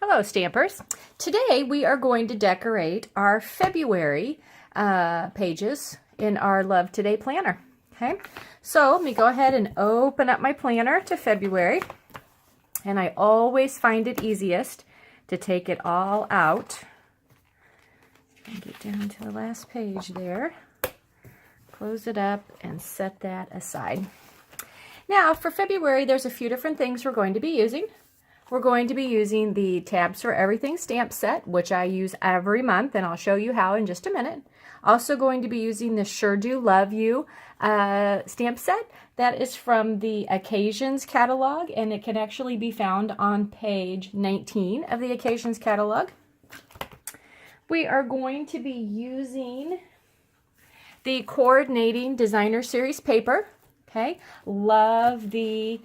Hello Stampers! Today we are going to decorate our February pages in our Love Today planner. Okay, so let me go ahead and open up my planner to February, and I always find it easiest to take it all out and get down to the last page there, close it up and set that aside. Now for February there's a few different things we're going to be using. We're going to be using the Tabs for Everything stamp set, which I use every month, and I'll show you how in just a minute. Also going to be using the Sure Do Love You stamp set. That is from the Occasions catalog, and it can actually be found on page 19 of the Occasions catalog. We are going to be using the Coordinating Designer Series paper. Okay, love the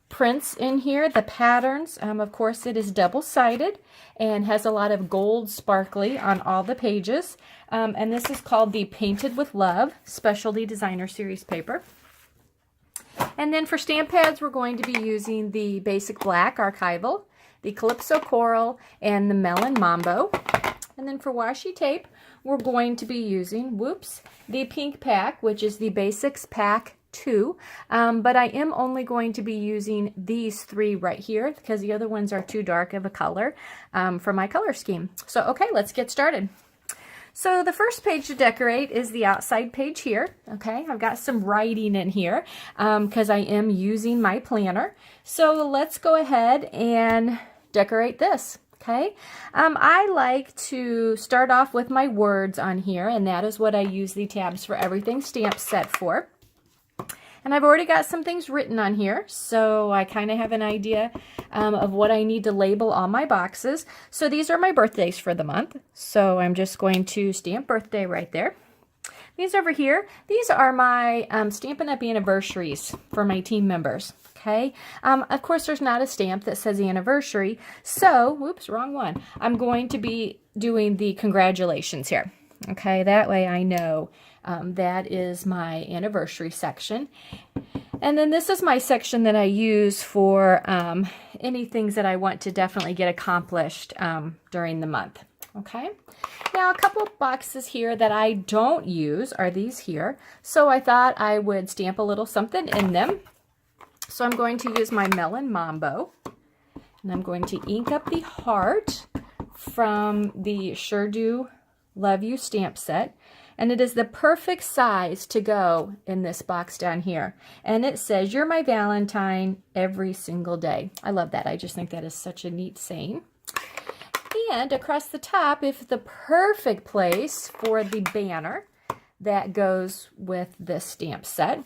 prints in here, the patterns. Of course, it is double-sided and has a lot of gold sparkly on all the pages. And this is called the Painted with Love Specialty Designer Series paper. And then for stamp pads, we're going to be using the Basic Black Archival, the Calypso Coral, and the Melon Mambo. And then for washi tape, we're going to be using, the Pink Pack, which is the Basics Pack 2, but I am only going to be using these three right here because the other ones are too dark of a color for my color scheme. So okay, let's get started. So the first page to decorate is the outside page here. Okay, I've got some writing in here because I am using my planner. So let's go ahead and decorate this. Okay, I like to start off with my words on here, and that is what I use the Tabs for Everything stamp set for. And I've already got some things written on here, so I kind of have an idea of what I need to label on my boxes. So these are my birthdays for the month, so I'm just going to stamp birthday right there. These over here, these are my Stampin' Up! Anniversaries for my team members. Okay, of course there's not a stamp that says anniversary, so, wrong one. I'm going to be doing the congratulations here. Okay, that way I know that is my anniversary section. And then this is my section that I use for any things that I want to definitely get accomplished during the month. Okay, now a couple of boxes here that I don't use are these here. So I thought I would stamp a little something in them. So I'm going to use my Melon Mambo, and I'm going to ink up the heart from the Sure Do Love You stamp set, and it is the perfect size to go in this box down here, and it says, "You're my Valentine every single day." I love that. I just think that is such a neat saying. And across the top is the perfect place for the banner that goes with this stamp set.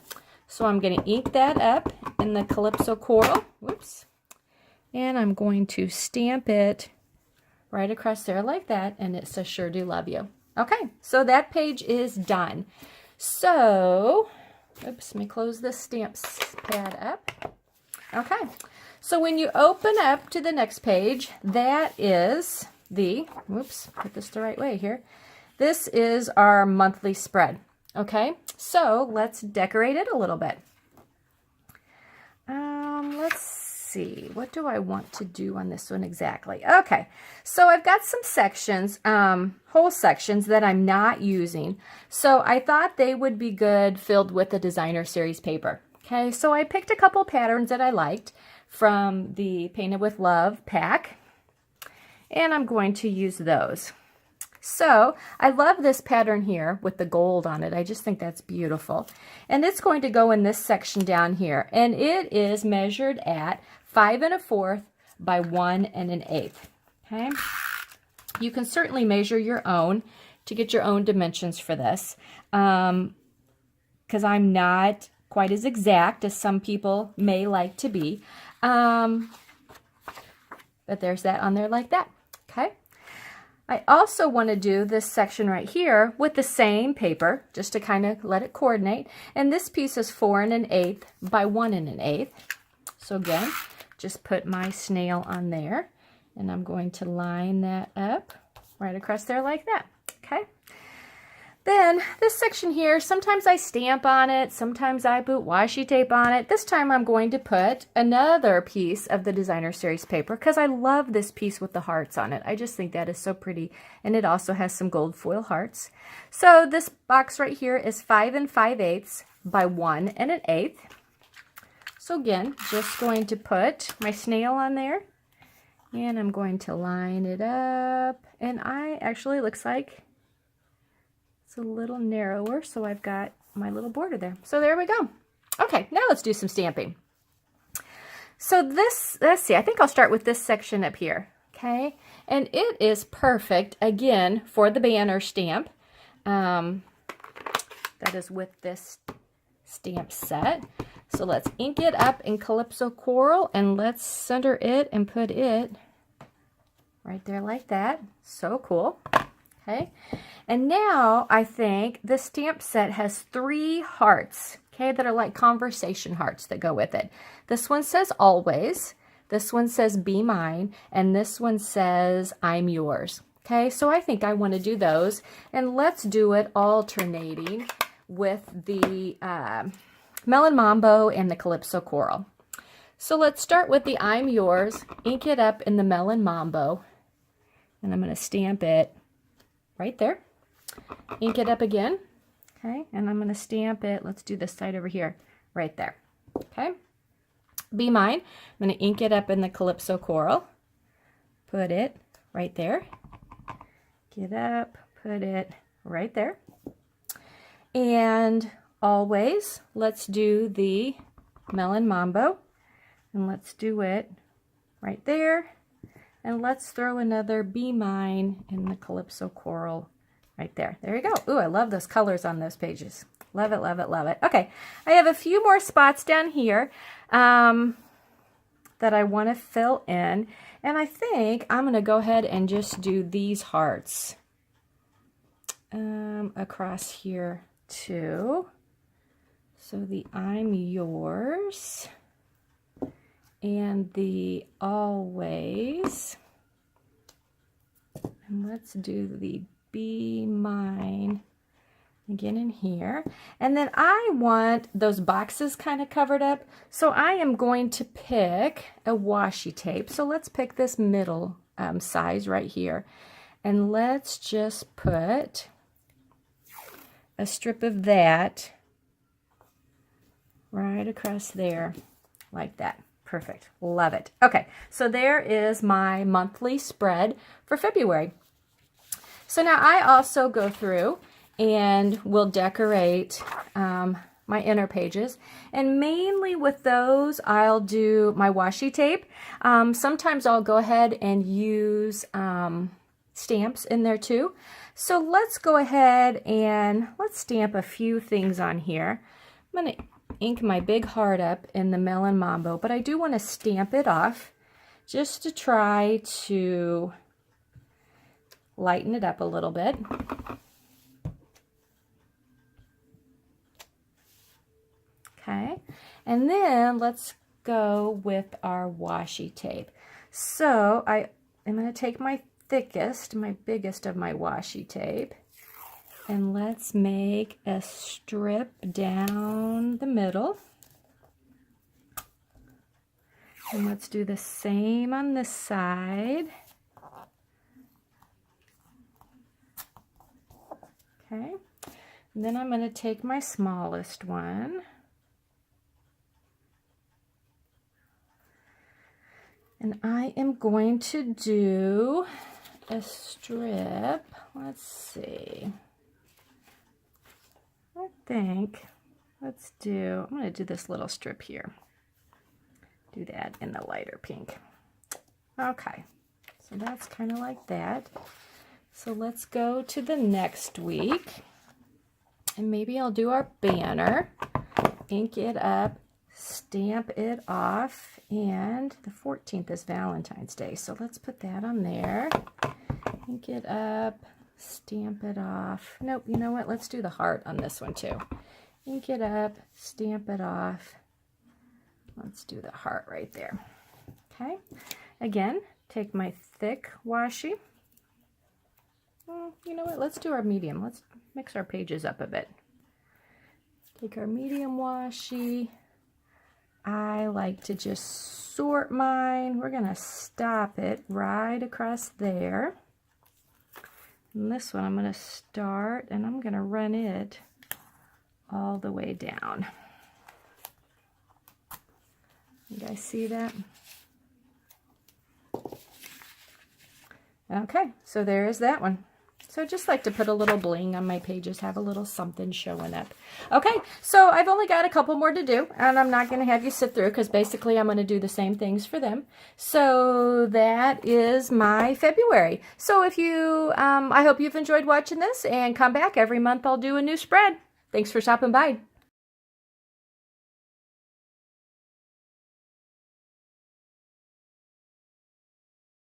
So I'm going to ink that up in the Calypso Coral, and I'm going to stamp it right across there like that, and it says Sure Do Love You. Okay, so that page is done. So, let me close this stamp pad up. Okay, so when you open up to the next page, that is the, put this the right way here. This is our monthly spread. Okay, so let's decorate it a little bit. Let's see, what do I want to do on this one exactly? Okay, so I've got some sections, whole sections that I'm not using. So I thought they would be good filled with the Designer Series paper. Okay, so I picked a couple patterns that I liked from the Painted with Love pack, and I'm going to use those. So I love this pattern here with the gold on it. I just think that's beautiful. And it's going to go in this section down here. And it is measured at 5 1/4 by 1 1/8. Okay. You can certainly measure your own to get your own dimensions for this. Because I'm not quite as exact as some people may like to be. But there's that on there like that. Okay. I also want to do this section right here with the same paper, just to kind of let it coordinate. And this piece is 4 1/8 by 1 1/8. So again, just put my snail on there, and I'm going to line that up right across there like that. Okay. Then this section here, sometimes I stamp on it, sometimes I put washi tape on it. This time I'm going to put another piece of the Designer Series paper because I love this piece with the hearts on it. I just think that is so pretty, and it also has some gold foil hearts. So this box right here is 5 5/8 by 1 1/8. So again, just going to put my snail on there, and I'm going to line it up, and actually looks like it's a little narrower, so I've got my little border there. So there we go. Okay, now let's do some stamping. So this, let's see, I think I'll start with this section up here, okay? And it is perfect, again, for the banner stamp. That is with this stamp set. So let's ink it up in Calypso Coral, and let's center it and put it right there like that. So cool. Okay, and now I think the stamp set has 3 hearts, okay, that are like conversation hearts that go with it. This one says always, this one says be mine, and this one says I'm yours. Okay, so I think I want to do those, and let's do it alternating with the Melon Mambo and the Calypso Coral. So let's start with the I'm yours, ink it up in the Melon Mambo, and I'm going to stamp it right there. Ink it up again, okay, and I'm going to stamp it, let's do this side over here, right there, okay. Be mine, I'm going to ink it up in the Calypso Coral, put it right there, get up, put it right there, and always, let's do the Melon Mambo, and let's do it right there. And let's throw another Be Mine in the Calypso Coral right there. There you go. Ooh, I love those colors on those pages. Love it, love it, love it. Okay, I have a few more spots down here that I want to fill in. And I think I'm going to go ahead and just do these hearts across here too. So the I'm yours and the always, and let's do the be mine again in here. And then I want those boxes kind of covered up, so I am going to pick a washi tape. So let's pick this middle size right here, and let's just put a strip of that right across there like that. Perfect. Love it. Okay, so there is my monthly spread for February. So now I also go through and will decorate my inner pages. And mainly with those, I'll do my washi tape. Sometimes I'll go ahead and use stamps in there too. So let's go ahead and let's stamp a few things on here. I'm going to ink my big heart up in the Melon Mambo, but I do want to stamp it off just to try to lighten it up a little bit. Okay, and then let's go with our washi tape. So I am going to take my thickest, my biggest of my washi tape, and let's make a strip down the middle. And let's do the same on this side. Okay, and then I'm going to take my smallest one, and I am going to do a strip. Let's see. I think, I'm going to do this little strip here. Do that in the lighter pink. Okay, so that's kind of like that. So let's go to the next week, and maybe I'll do our banner, ink it up, stamp it off, and the 14th is Valentine's Day, so let's put that on there. Ink it up, stamp it off. Nope, you know what? Let's do the heart on this one too. Ink it up, stamp it off. Let's do the heart right there. Okay, again, take my thick washi You know what? Let's do our medium. Let's mix our pages up a bit. Take our medium washi. I like to just sort mine. We're going to stop it right across there. And this one I'm going to start and I'm going to run it all the way down. You guys see that? Okay, so there is that one. So I just like to put a little bling on my pages, have a little something showing up. Okay, so I've only got a couple more to do, and I'm not going to have you sit through because basically I'm going to do the same things for them. So that is my February. So if you, I hope you've enjoyed watching this, and come back every month. I'll do a new spread. Thanks for stopping by.